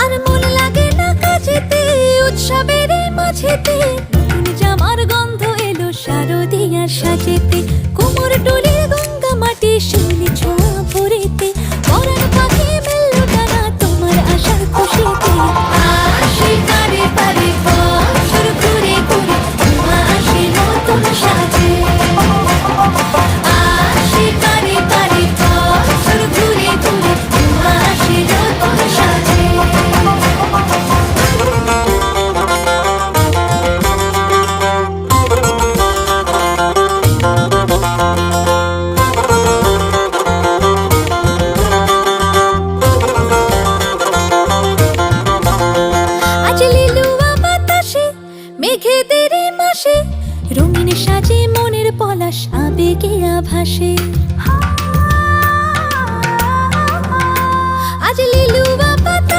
আর মন লাগে না কাজেতে, উৎসবের এই মাঝেতে নতুন জামার গন্ধ এলো শারদিয়ার সাজেতে। কোমর ডোলের গঙ্গা মাটি শিউলি ছোঁয়া ভরেতে, পরাণ পাখি মেললো ডানা তোমার আশার খুশিতে। আসে পারে পারে বছর ঘুরে ঘুরে তোমা আসে নতুন সাজে। আসে পারে পারে বছর ঘুরে ঘুরে তোমা আসে নতুন সাজে। আজ লিলুয়া বাতাসে মেঘেদের মাসে রঙিন সাজে মনের পলাশ আবেগে আভাসে।